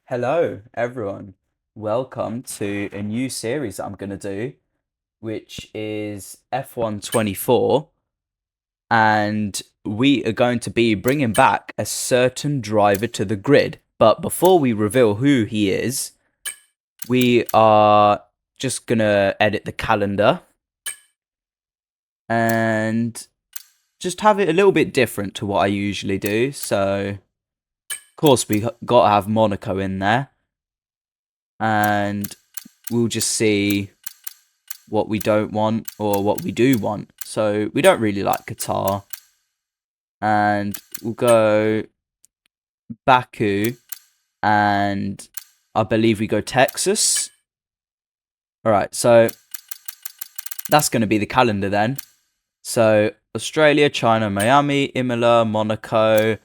Hello, everyone. Welcome to a new series that I'm going to do, which is F1 24. And we are going to be bringing back a certain driver to the grid. But before we reveal who he is, we are just going to edit the calendar and just have it a little bit different to what I usually do. So, of course, we got to have Monaco in there. And we'll just see what we don't want or what we do want. So we don't really like Qatar. And we'll go Baku. And I believe we go Texas. Alright, so that's going to be the calendar then. So Australia, China, Miami, Imola, Monaco.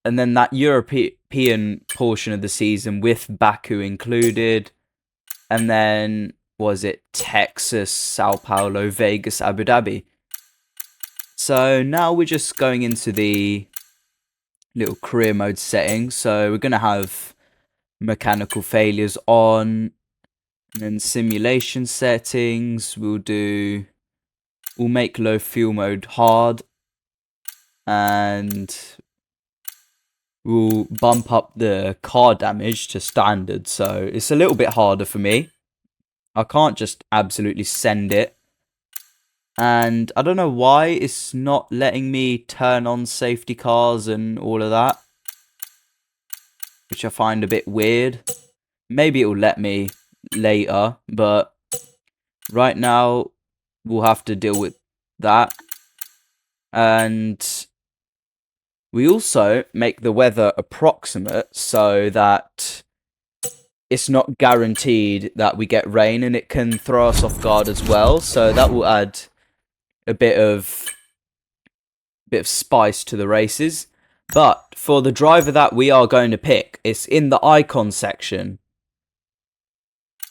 And then that European portion of the season with Baku included. And then, was it Texas, Sao Paulo, Vegas, Abu Dhabi? So now we're just going into the little career mode settings. So we're going to have mechanical failures on. And then simulation settings. We'll make low fuel mode hard. And we'll bump up the car damage to standard. So it's a little bit harder for me. I can't just absolutely send it. And I don't know why it's not letting me turn on safety cars and all of that, which I find a bit weird. Maybe it'll let me later, but right now we'll have to deal with that. And we also make the weather approximate so that it's not guaranteed that we get rain, and it can throw us off guard as well. So that will add a bit of spice to the races. But for the driver that we are going to pick, it's in the icon section.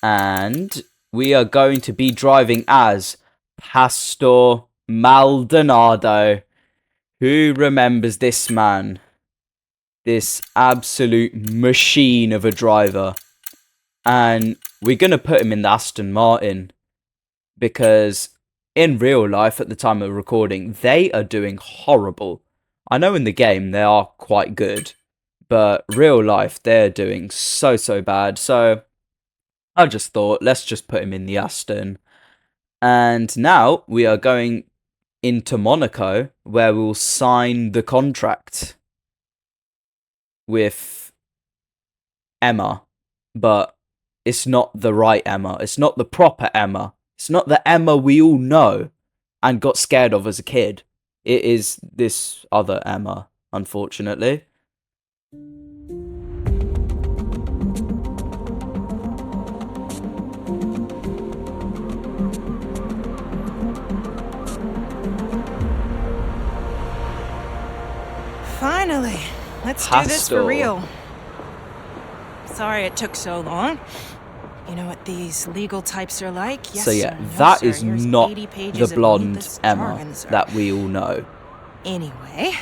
And we are going to be driving as Pastor Maldonado. Who remembers this man? This absolute machine of a driver. And we're going to put him in the Aston Martin. Because in real life, at the time of recording, they are doing horrible. I know in the game they are quite good. But real life, they're doing so bad. So I just thought, let's just put him in the Aston. And now we are going into Monaco, where we'll sign the contract with Emma. But it's not the right Emma. It's not the proper Emma. It's not the Emma we all know and got scared of as a kid. It is this other Emma, unfortunately. Finally, let's do this for real. Sorry it took so long. You know what these legal types are like? Yes, so yeah, sir, no, that sir. is Here's not 80 the pages of blonde needless Emma jargon, sir. that we all know. Anyway,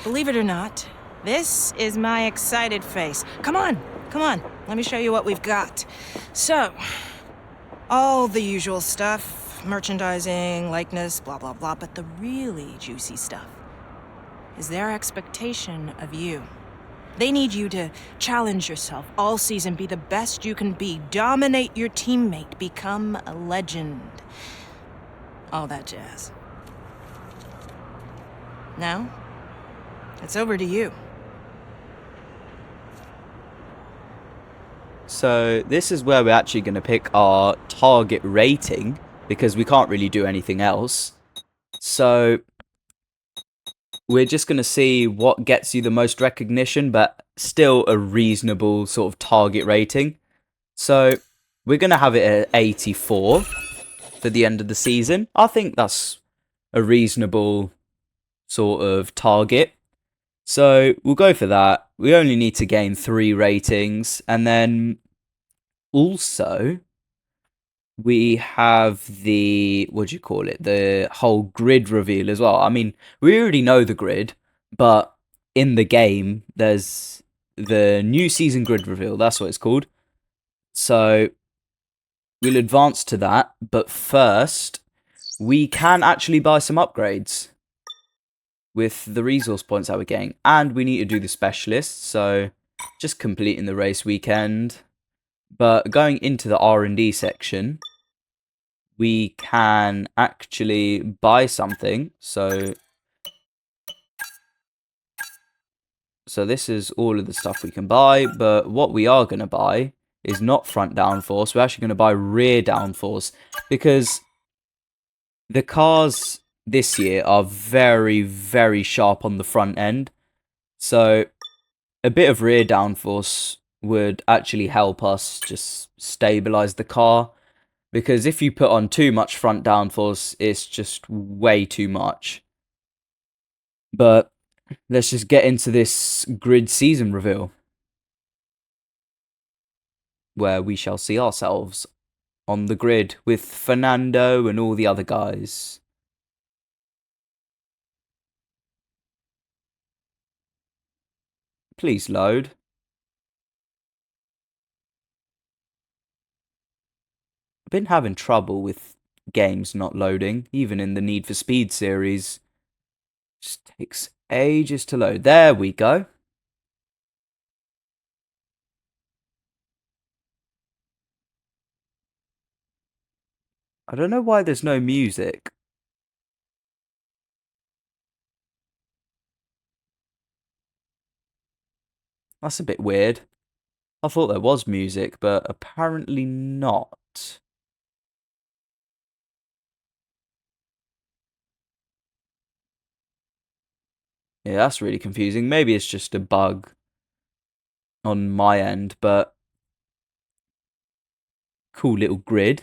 believe it or not, this is my excited face. Come on, let me show you what we've got. So, all the usual stuff, merchandising, likeness, blah, blah, blah, but the really juicy stuff is their expectation of you. They need you to challenge yourself all season, be the best you can be, dominate your teammate, become a legend. All that jazz. Now, it's over to you. So this is where we're actually going to pick our target rating, because we can't really do anything else. So we're just going to see what gets you the most recognition, but still a reasonable sort of target rating. So we're going to have it at 84 for the end of the season. I think that's a reasonable sort of target. So we'll go for that. We only need to gain 3 ratings. And then also we have the, the whole grid reveal as well. I mean, we already know the grid, but in the game, there's the new season grid reveal. That's what it's called. So we'll advance to that. But first, we can actually buy some upgrades with the resource points that we're getting. And we need to do the specialists. So just completing the race weekend. But going into the R&D section, we can actually buy something. So this is all of the stuff we can buy. But what we are going to buy is not front downforce. We're actually going to buy rear downforce. Because the cars this year are very, very sharp on the front end. So a bit of rear downforce would actually help us just stabilize the car. Because if you put on too much front downforce, it's just way too much. But let's just get into this grid season reveal, where we shall see ourselves on the grid with Fernando and all the other guys. Please load. I've been having trouble with games not loading, even in the Need for Speed series. Just takes ages to load. There we go. I don't know why there's no music. That's a bit weird. I thought there was music, but apparently not. Yeah, that's really confusing. Maybe it's just a bug on my end, but cool little grid.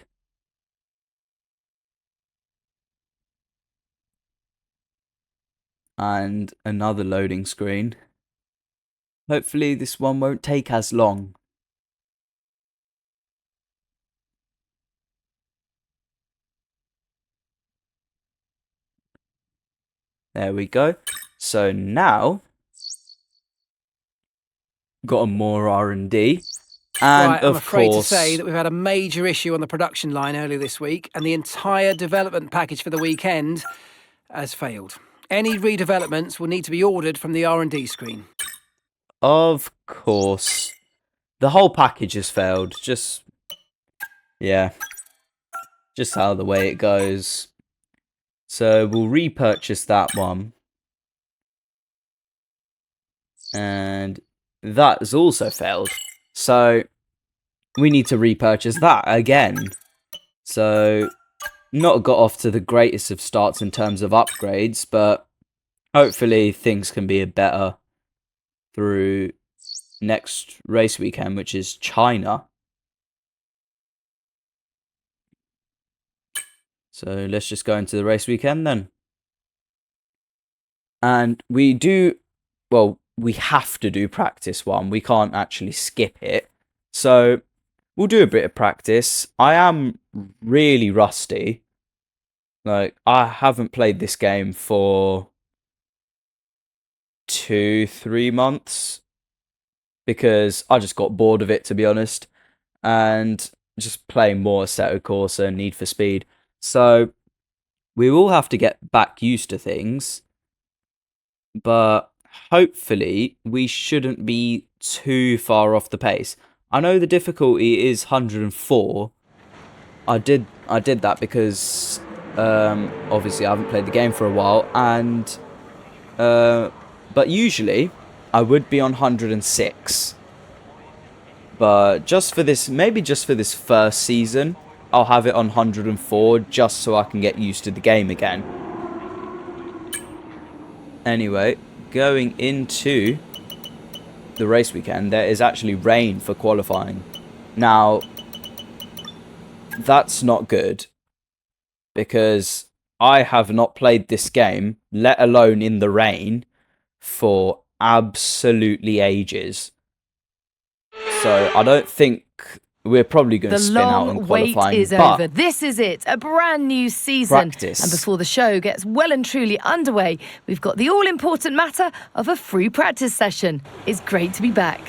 And another loading screen. Hopefully this one won't take as long. There we go. So now, got a more R&D. And right, I'm afraid course, to say that we've had a major issue on the production line earlier this week, and the entire development package for the weekend has failed. Any redevelopments will need to be ordered from the R&D screen. Of course. The whole package has failed. Yeah. Just how the way it goes. So we'll repurchase that one. And that has also failed. So we need to repurchase that again. So not got off to the greatest of starts in terms of upgrades, but hopefully things can be better through next race weekend, which is China. So let's just go into the race weekend then. And we have to do practice one. We can't actually skip it. So we'll do a bit of practice. I am really rusty. Like, I haven't played this game for 2-3 months because I just got bored of it, to be honest, and just playing more Assetto Corsa and Need for Speed. So we will have to get back used to things, but hopefully we shouldn't be too far off the pace. I know the difficulty is 104. I did that because obviously I haven't played the game for a while, and but usually I would be on 106. But just for this, maybe just for this first season, I'll have it on 104 just so I can get used to the game again. Anyway, going into the race weekend, there is actually rain for qualifying. Now, that's not good, because I have not played this game, let alone in the rain, for absolutely ages. So I don't think we're probably going to spin out in qualifying. The long wait is over. This is it, a brand new season. Practice. And before the show gets well and truly underway, we've got the all-important matter of a free practice session. It's great to be back.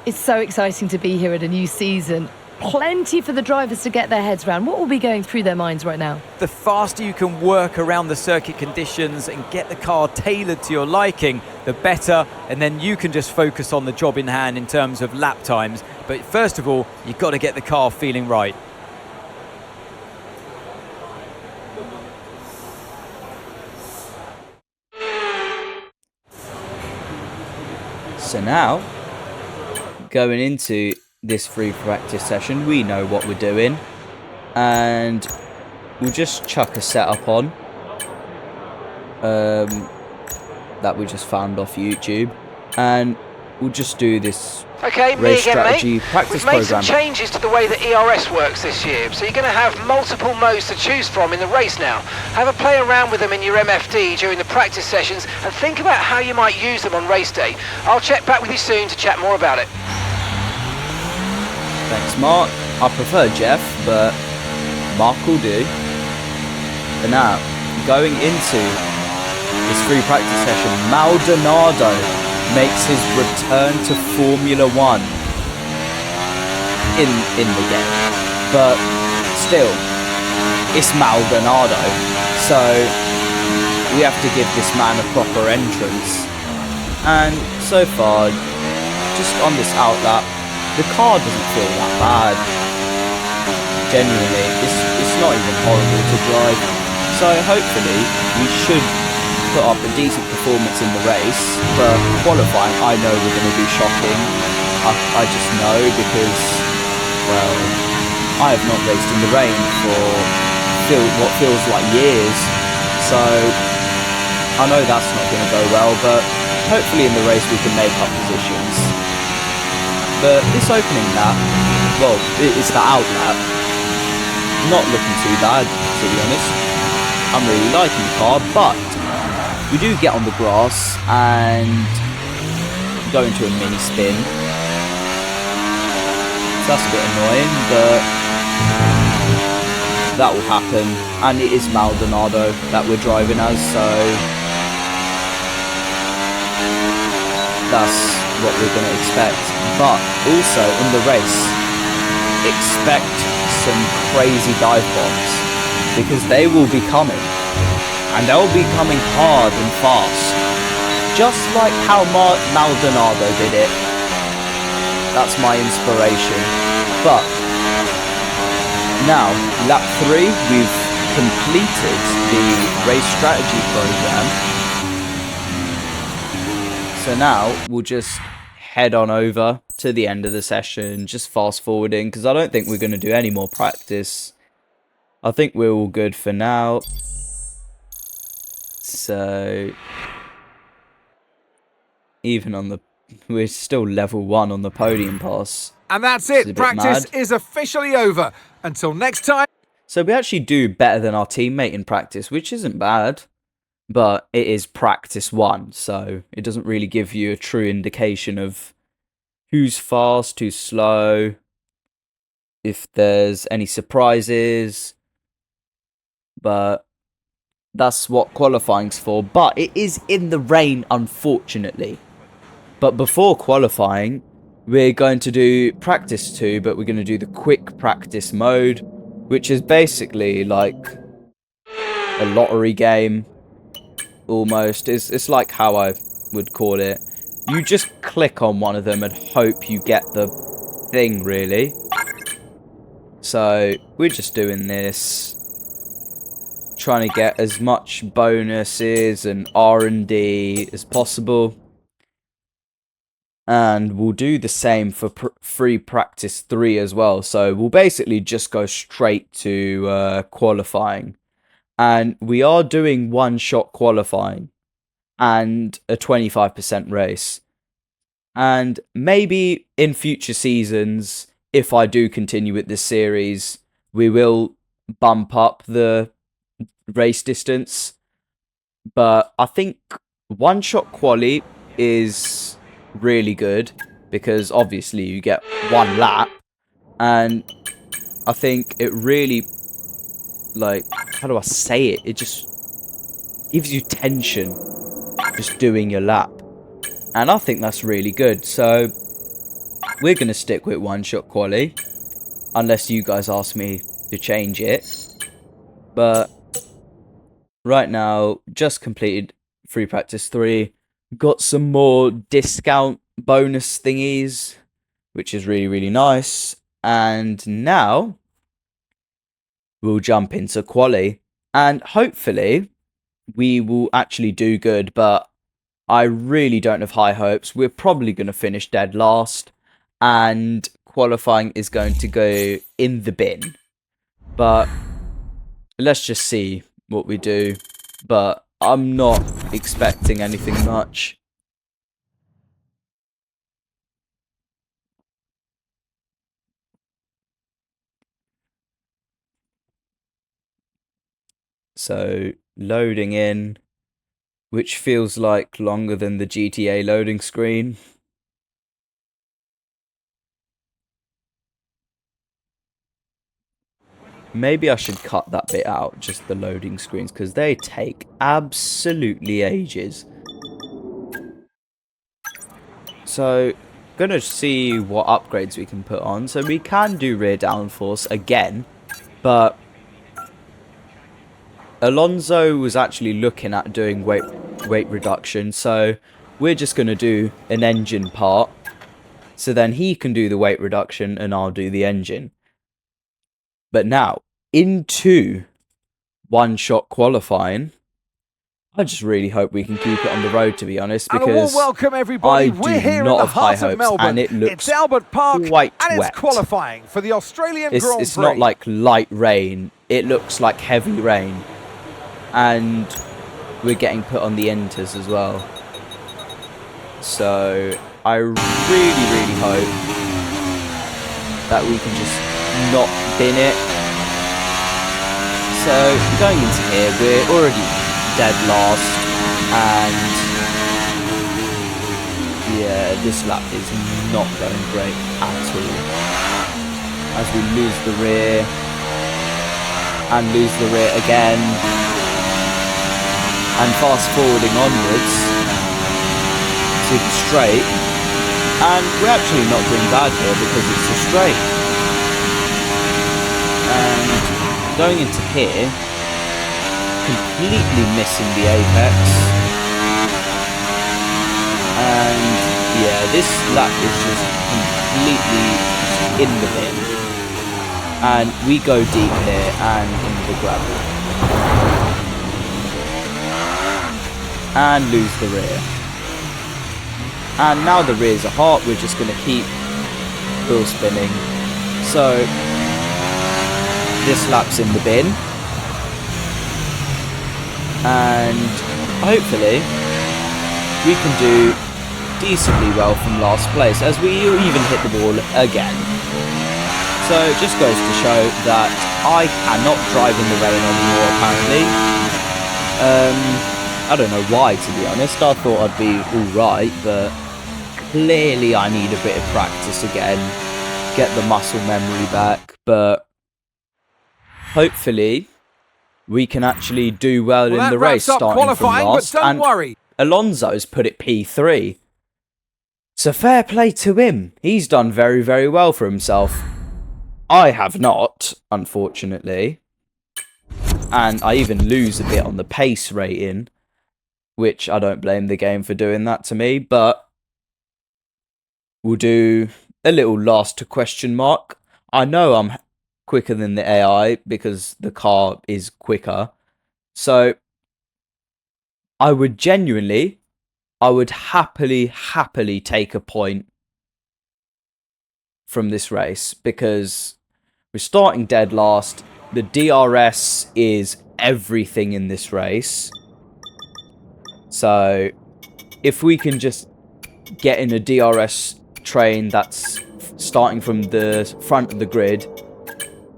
It's so exciting to be here at a new season. Plenty for the drivers to get their heads around. What will be going through their minds right now? The faster you can work around the circuit conditions and get the car tailored to your liking, the better, and then you can just focus on the job in hand in terms of lap times. But first of all, you've got to get the car feeling right. So now, going into this free practice session, we know what we're doing, and we'll just chuck a setup on that we just found off YouTube, and we'll just do this Okay, me race again, strategy mate. practice We've made program. some changes to the way that ERS works this year, so you're going to have multiple modes to choose from in the race now. Have a play around with them in your MFD during the practice sessions and think about how you might use them on race day. I'll check back with you soon to chat more about it. Thanks, Mark. I prefer Jeff, but Mark will do. But now, going into this free practice session, Maldonado makes his return to Formula 1 in the game. But still, it's Maldonado, so we have to give this man a proper entrance. And so far, just on this outlap, the car doesn't feel that bad. Genuinely, it's not even horrible to drive. So hopefully, we should put up a decent performance in the race. For qualifying, I know we're going to be shocking. I just know because, well, I have not raced in the rain for what feels like years. So I know that's not going to go well, but hopefully in the race we can make up positions. But this opening lap, well, it's the outlap, not looking too bad, to be honest. I'm really liking the car, but we do get on the grass and go into a mini spin. So that's a bit annoying, but that will happen. And it is Maldonado that we're driving as, so that's what we're going to expect. But also in the race, expect some crazy dive bombs, because they will be coming. And they'll be coming hard and fast, just like how Maldonado did it. That's my inspiration. But now, lap 3, we've completed the race strategy program. So now we'll just head on over to the end of the session, just fast forwarding, because I don't think we're going to do any more practice. I think we're all good for now. So even on the, we're still level 1 on the podium pass. And that's Which is a it. bit Practice mad. is officially over. Until next time. So we actually do better than our teammate in practice, which isn't bad. But it is practice 1, so it doesn't really give you a true indication of who's fast, who's slow, if there's any surprises. But that's what qualifying's for. But it is in the rain, unfortunately. But before qualifying, we're going to do practice 2, but we're going to do the quick practice mode, which is basically like a lottery game, almost. It's like how I would call it. You just click on one of them and hope you get the thing, really. So we're just doing this, trying to get as much bonuses and R&D as possible. And we'll do the same for free practice 3 as well. So we'll basically just go straight to qualifying. And we are doing one-shot qualifying and a 25% race. And maybe in future seasons, if I do continue with this series, we will bump up the race distance. But I think one-shot quali is really good, because obviously you get one lap, and I think it really, like, how do I say it? It just gives you tension just doing your lap, and I think that's really good. So we're going to stick with one-shot quali. Unless you guys ask me to change it. But right now, just completed free practice 3. Got some more discount bonus thingies, which is really, really nice. And now we'll jump into quali. And hopefully we will actually do good, but I really don't have high hopes. We're probably going to finish dead last, and qualifying is going to go in the bin. But let's just see what we do. But I'm not expecting anything much. So loading in, which feels like longer than the GTA loading screen. Maybe I should cut that bit out, just the loading screens, because they take absolutely ages. So, gonna see what upgrades we can put on. So we can do rear downforce again, but Alonso was actually looking at doing weight reduction, so we're just gonna do an engine part. So then he can do the weight reduction and I'll do the engine. But now, into one-shot qualifying, I just really hope we can keep it on the road, to be honest, And a warm because welcome, everybody. I We're do here not in the have high heart of hopes, Melbourne. and it looks It's Albert Park, quite and wet. it's qualifying for the Australian Grand Prix. It's not like light rain, it looks like heavy rain. And we're getting put on the enters as well. So I really, really hope that we can just not bin it. So going into here, we're already dead last, and yeah, this lap is not going great at all. As we lose the rear, and lose the rear again, and fast forwarding onwards to the straight, and we're actually not doing bad here because it's a straight. And going into here, completely missing the apex, and yeah, this lap is just completely in the bin, and we go deep here and into the gravel, and lose the rear. And now the rears are hot, we're just going to keep wheel spinning. So this lap's in the bin, and hopefully we can do decently well from last place, as we even hit the wall again. So it just goes to show that I cannot drive in the rain anymore, apparently. I don't know why, to be honest. I thought I'd be alright, but clearly I need a bit of practice again, get the muscle memory back, but hopefully we can actually do well in the race, starting from last. But don't and worry. Alonso's put it P3. So fair play to him. He's done very, very well for himself. I have not, unfortunately. And I even lose a bit on the pace rating, which I don't blame the game for doing that to me, but we'll do a little last question mark. I know I'm quicker than the AI because the car is quicker. So I would happily take a point from this race, because we're starting dead last. The DRS is everything in this race. So if we can just get in a DRS train that's starting from the front of the grid,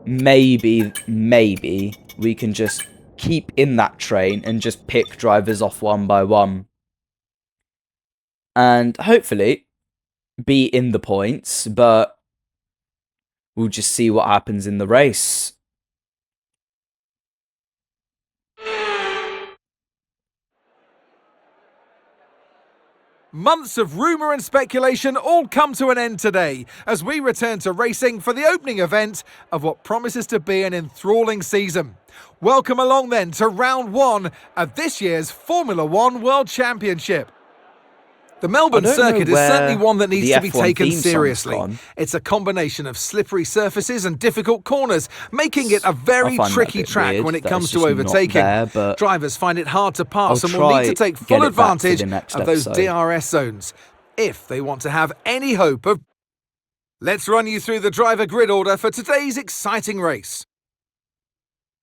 maybe we can just keep in that train and just pick drivers off one by one. And hopefully be in the points, but we'll just see what happens in the race. Months of rumour and speculation all come to an end today as we return to racing for the opening event of what promises to be an enthralling season. Welcome along then to round 1 of this year's Formula One World Championship. The Melbourne circuit is certainly one that needs to be taken seriously. It's a combination of slippery surfaces and difficult corners, making it a very tricky track when it comes to overtaking. Drivers find it hard to pass and will need to take full advantage of those DRS zones if they want to have any hope of... Let's run you through the driver grid order for today's exciting race.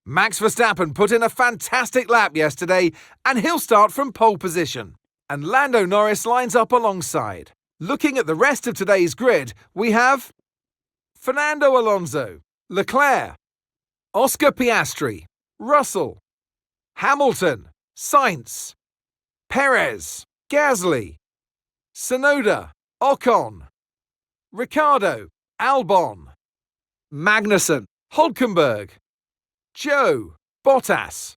Max Verstappen put in a fantastic lap yesterday and he'll start from pole position. And Lando Norris lines up alongside. Looking at the rest of today's grid, we have Fernando Alonso, Leclerc, Oscar Piastri, Russell, Hamilton, Sainz, Perez, Gasly, Tsunoda, Ocon, Ricciardo, Albon, Magnussen, Hülkenberg, Joe, Bottas,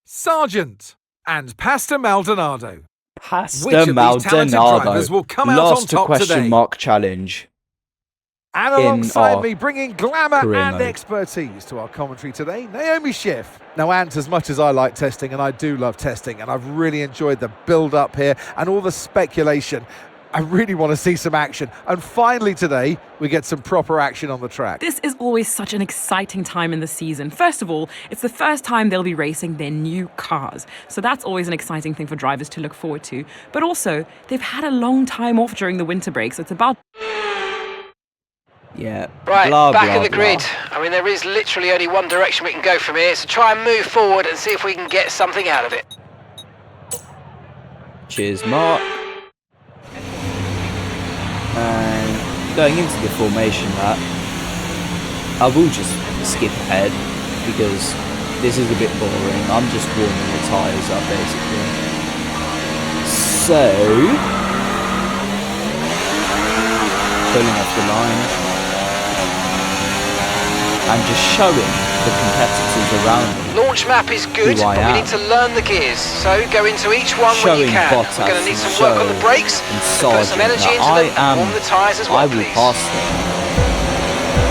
Sargent, and Pastor Maldonado. Pastor Maldonado will come out lost on top a question today? mark challenge. And alongside me, bringing glamour career and mode. expertise to our commentary today, Naomi Schiff. Now, Ant, as much as I like testing, and I do love testing, and I've really enjoyed the build-up here and all the speculation, I really want to see some action. And finally today, we get some proper action on the track. This is always such an exciting time in the season. First of all, it's the first time they'll be racing their new cars. So that's always an exciting thing for drivers to look forward to. But also, they've had a long time off during the winter break, so it's about... Yeah. Right, blah, back blah, of the blah. grid. I mean, there is literally only one direction we can go from here, so try and move forward and see if we can get something out of it. Cheers, Mark. And going into the formation lap, I will just skip ahead because this is a bit boring. I'm just warming the tyres up basically. So, pulling off the line and just showing the competitors around me. Launch map is good, Who I but we am. need to learn the gears. So go into each one when you Showing can. Bottas We're going to need and some work on the Joe brakes and and put some Sargent energy that into them and warm the tyres as well, I will please. pass them.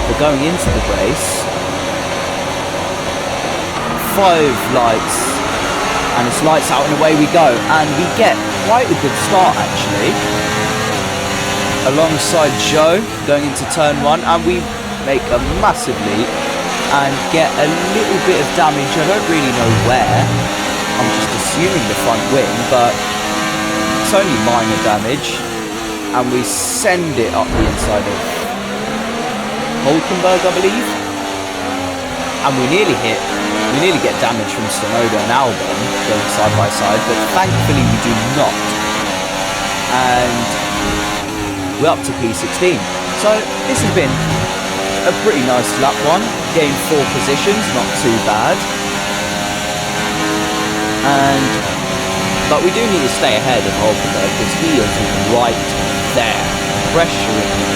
But going into the race, 5 lights, and it's lights out and away we go. And we get quite a good start actually. Alongside Joe going into turn 1, and we make a massive leap and get a little bit of damage. I don't really know where. I'm just assuming the front wing, but it's only minor damage. And we send it up the inside of Hülkenberg, I believe. And we nearly get damage from Tsunoda and Albon going side by side, but thankfully we do not. And we're up to P16. So this has been a pretty nice lap 1. Gained 4 positions, not too bad. But we do need to stay ahead of Hülkenberg because he is right there, pressuring me.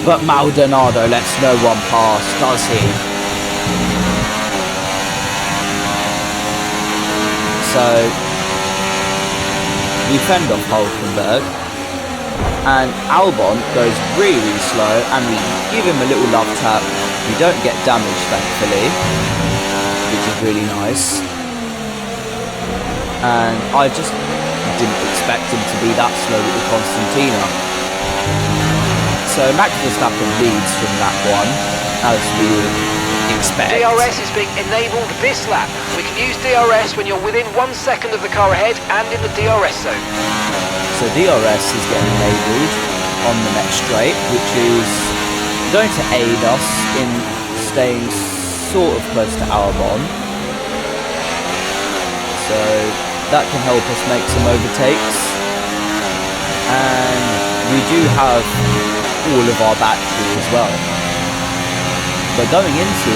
But Maldonado lets no one pass, does he? So we fend off Hülkenberg, and Albon goes really, really slow, and we give him a little love tap. We don't get damage, thankfully, which is really nice. And I just didn't expect him to be that slow with the Constantina. So Max Verstappen leads from that one, as we would expect. DRS is being enabled this lap. We can use DRS when you're within 1 second of the car ahead and in the DRS zone. So DRS is getting enabled on the next straight, which is going to aid us in staying sort of close to Albon. So that can help us make some overtakes. And we do have all of our battery as well. But going into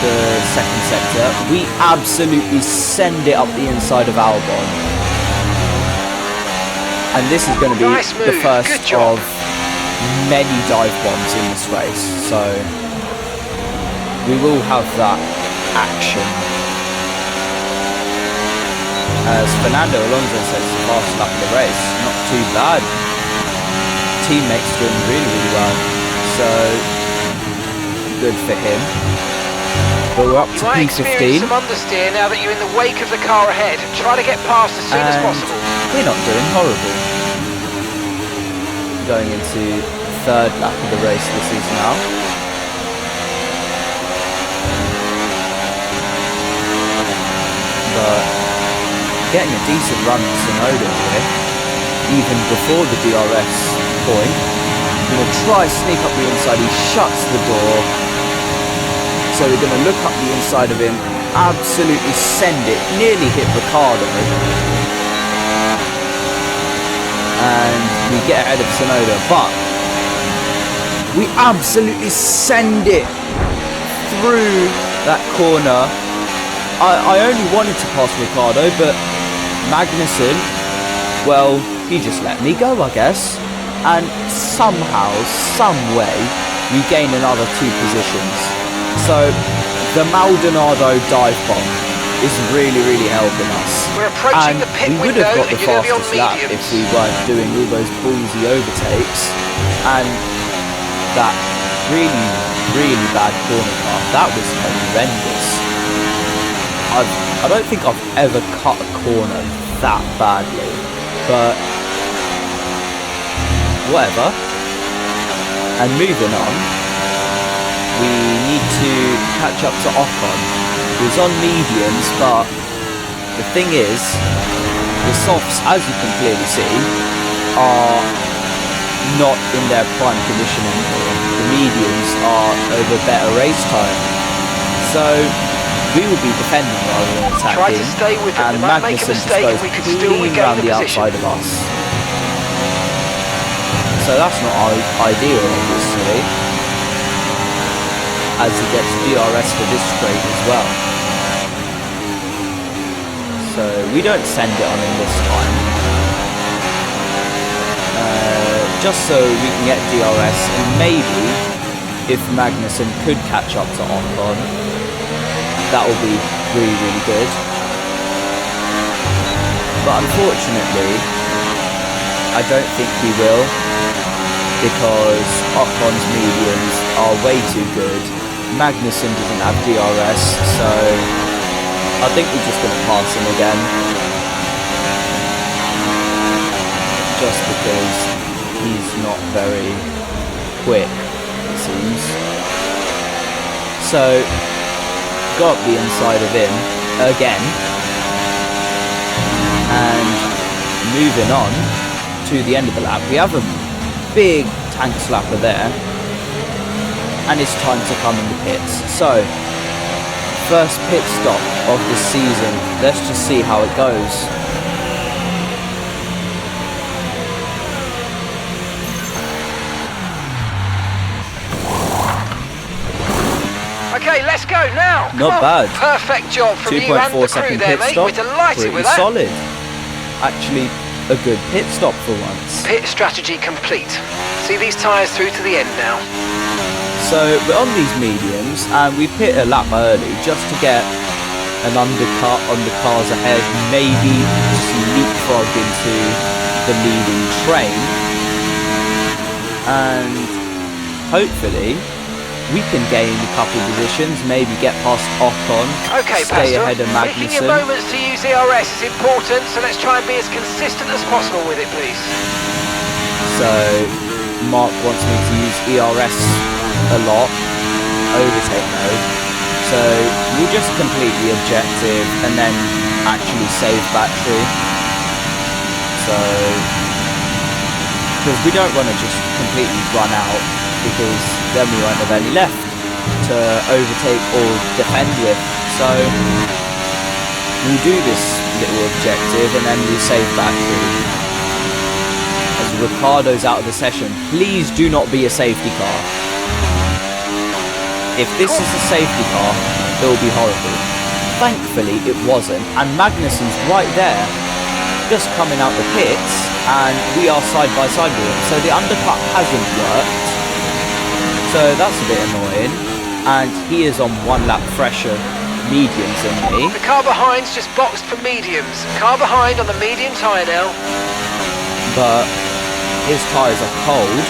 the second sector, we absolutely send it up the inside of Albon. And this is going to be Nice the move. first Good job. of many dive bombs in this race. So we will have that action. As Fernando Alonso says, fastest lap of the race. Not too bad. Teammates doing really, really well. So, good for him. But we're up You to might experience P15. some understeer now that you're in the wake of the car ahead. Try to get past as soon as And possible. we're not doing horrible. Going into the third lap of the race this is now. But getting a decent run to Sonoda here, even before the DRS point. We're going to try sneak up the inside. He shuts the door. So we're going to look up the inside of him, absolutely send it, nearly hit Ricardo. And we get ahead of Sonoda, but we absolutely send it through that corner. I only wanted to pass Ricardo, but Magnussen, well, he just let me go, I guess. And somehow, some way, we gain another 2 positions. So the Maldonado dive bomb is really, really helping us. We're approaching And the pit we would have window got the and you're going to be on fastest lap mediums. if we weren't doing all those ballsy overtakes. And that really, really bad corner car, that was horrendous. I don't think I've ever cut a corner that badly, but whatever. And moving on, we need to catch up to Ocon. He was on mediums, but the thing is, the softs, as you can clearly see, are not in their prime condition anymore. The mediums are over better race time. So we will be defending rather than attacking. Try to stay with them. And They might make a Magnussen just mistake goes and we could still clean regain around the the position. outside of us. So that's not ideal, obviously, as he gets DRS for this straight as well. So we don't send it on him this time. Just so we can get DRS, and maybe if Magnussen could catch up to Ocon, that will be really, really good. But unfortunately, I don't think he will, because Ocon's mediums are way too good. Magnussen doesn't have DRS, so I think we're just going to pass him again. Just because he's not very quick, it seems. So, got the inside of him again. And moving on to the end of the lap, we have a big tank slapper there. And it's time to come in the pits. So, first pit stop of the season. Let's just see how it goes. Okay, let's go now. Come Not on. bad. Perfect job from you and 2.4 the crew second there, pit mate. stop. We're delighted Pretty with that. solid. Actually, a good pit stop for once. Pit strategy complete. See these tyres through to the end now. So we're on these mediums, and we pit a lap early just to get an undercut on the cars ahead. Maybe just leapfrog into the leading train, and hopefully we can gain a couple positions, maybe get past Ocon, Okay, stay Pastor. ahead of Making your Magnussen. moments to use ERS is important, so let's try and be as consistent as possible with it, please. So Mark wants me to use ERS a lot, overtake mode. So we'll just complete the objective and then actually save battery. So, because we don't want to just completely run out, because then we won't have any left to overtake or defend with. So we'll do this little objective and then we'll save battery. As Ricardo's out of the session, please do not be a safety car. If this is a safety car, it will be horrible. Thankfully it wasn't, and Magnussen's right there, just coming out the pits, and we are side by side with him. So the undercut hasn't worked. So that's a bit annoying, and he is on one lap fresher mediums than me, The car behind's just boxed for mediums. Car behind on the medium tyre now. but his tyres are cold,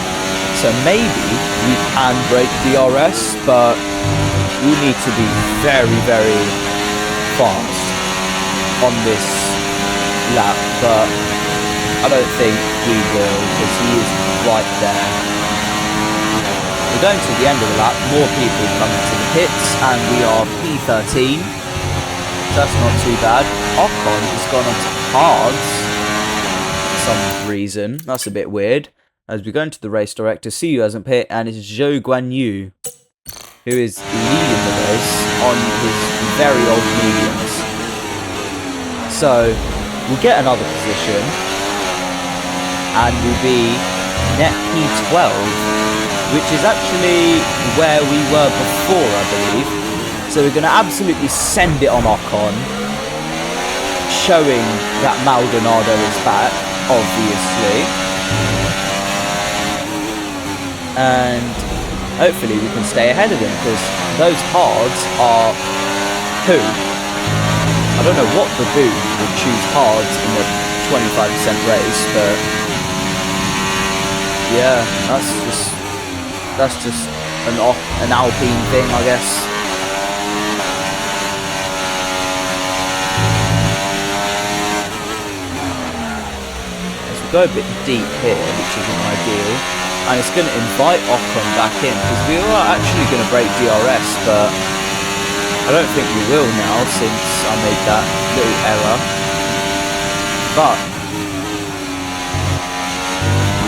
so maybe we can break DRS, but we need to be very, very fast on this lap, but I don't think we will, because he is right there. We're going to the end of the lap, more people coming to the pits, and we are P13, so that's not too bad. Ocon has gone on to hards for some reason, that's a bit weird. As we go into the race director, see you hasn't pit, and it's Zhou Guanyu who is leading the race on his very old mediums. So we'll get another position, and we'll be net P12, which is actually where we were before, I believe. So we're going to absolutely send it on Ocon, showing that Maldonado is back, obviously. And hopefully we can stay ahead of them, because those hards are who? I don't know what baboon would choose hards in the 25% race, but yeah, that's just an Alpine thing, I guess. As we go a bit deep here, which isn't ideal, and it's going to invite Ocon back in, because we are actually going to break DRS, but I don't think we will now, since I made that little error. But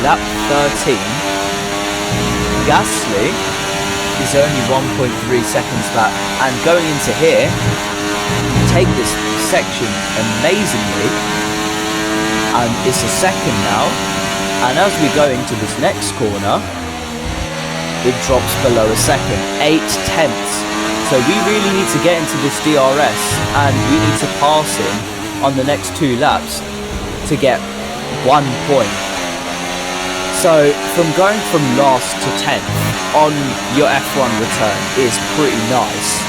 lap 13, Gasly is only 1.3 seconds back, and going into here, take this section amazingly, and it's a second now, and as we go into this next corner, it drops below a second, 8 tenths. So we really need to get into this DRS, and we need to pass him on the next 2 laps to get 1 point. So from going from last to 10th on your F1 return is pretty nice.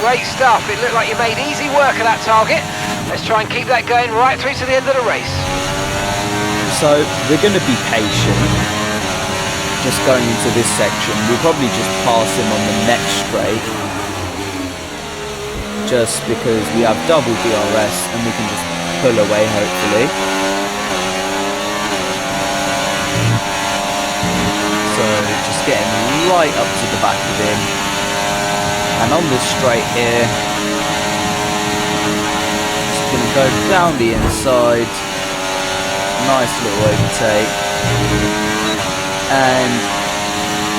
Great stuff. It looked like you made easy work of that target. Let's try and keep that going right through to the end of the race. So we're going to be patient. Just going into this section, we'll probably just pass him on the next straight, just because we have double DRS and we can just pull away, hopefully. So just getting right up to the back of him, and on this straight here, just going to go down the inside, nice little overtake, and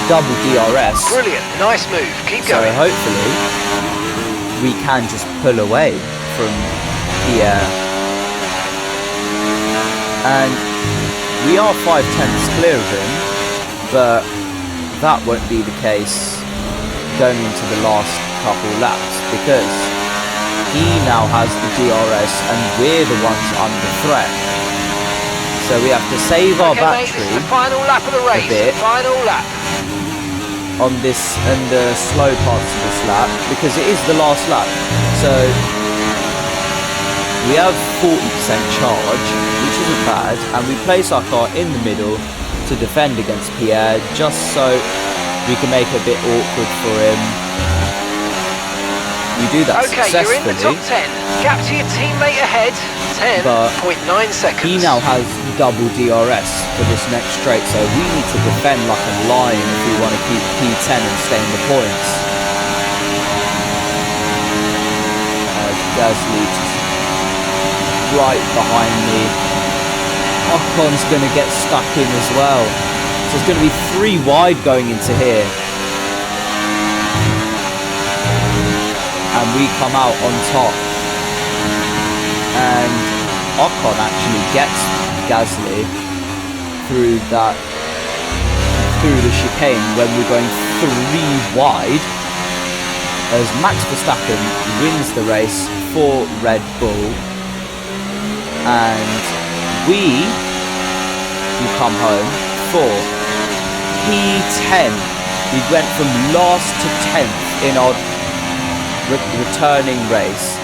double DRS. Brilliant, nice move, keep So going. hopefully we can just pull away from Pierre. And we are 5 tenths clear of him, but that won't be the case going into the last couple laps, because he now has the DRS and we're the ones under threat. So we have to save our Okay, mate, this battery is the final lap of the race. bit. Final lap. on this and the slow parts of this lap, because it is the last lap. So we have 40% charge, which isn't bad, and we place our car in the middle to defend against Pierre, just so we can make it a bit awkward for him. We do that Okay, you're in the top successfully. 10. Gap to your teammate ahead, 10.9 seconds. He now has double DRS for this next straight, so we need to defend like a lion if we want to keep P10 and stay in the points. Gasly just right behind me. Ocon's going to get stuck in as well. So it's going to be 3 wide going into here. And we come out on top. And Ocon actually gets Gasly through the chicane when we're going 3 wide, as Max Verstappen wins the race for Red Bull, and we come home for P10. We went from last to 10th in our returning race.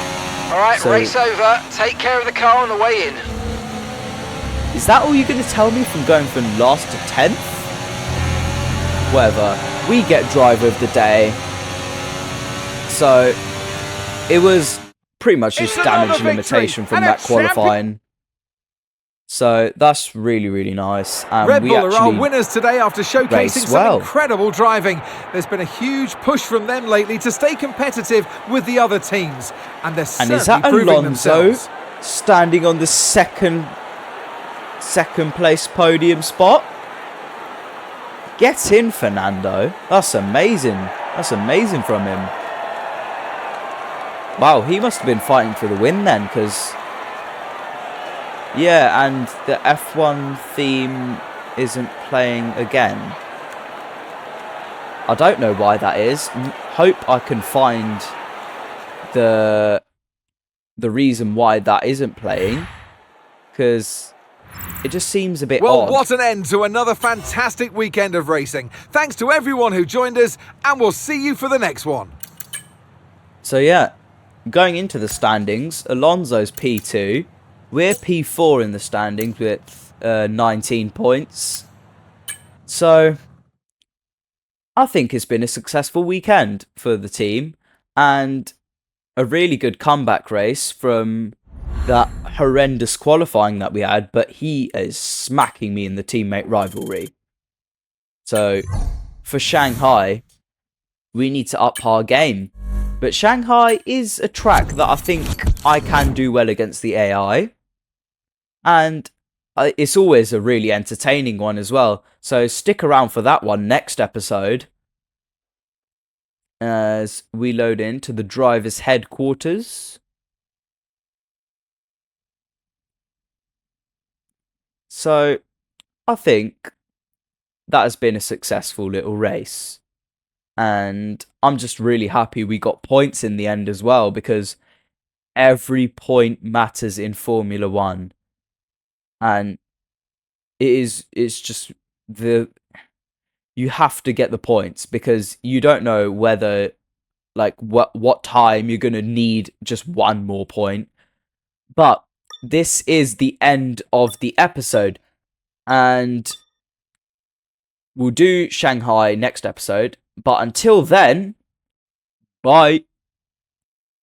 All right, So- race over. Take care of the car on the way in. Is that all you're going to tell me from going from last to 10th? Whatever. We get driver of the day. So, it was pretty much just It's another damage limitation victory from and a that qualifying. So, that's really, really nice. And Red we Bull are our actually winners today after showcasing race some well. incredible driving. There's been a huge push from them lately to stay competitive with the other teams, and they're And is certainly that proving Alonso themselves. standing on the second place podium spot? Get in, Fernando. That's amazing. That's amazing from him. Wow, he must have been fighting for the win then, because... Yeah, and the F1 theme isn't playing again. I don't know why that is. Hope I can find the reason why that isn't playing, because it just seems a bit Well, odd. what an end to another fantastic weekend of racing. Thanks to everyone who joined us, and we'll see you for the next one. So yeah, going into the standings, Alonso's P2. We're P4 in the standings with 19 points. So I think it's been a successful weekend for the team, and a really good comeback race from that horrendous qualifying that we had, but he is smacking me in the teammate rivalry. So for Shanghai, we need to up our game. But Shanghai is a track that I think I can do well against the AI. And it's always a really entertaining one as well. So stick around for that one next episode, as we load into the driver's headquarters. So I think that has been a successful little race. And I'm just really happy we got points in the end as well, because every point matters in Formula One. And it's just you have to get the points, because you don't know whether, like, what time you're going to need just one more point. But this is the end of the episode, and we'll do Shanghai next episode. But until then, bye.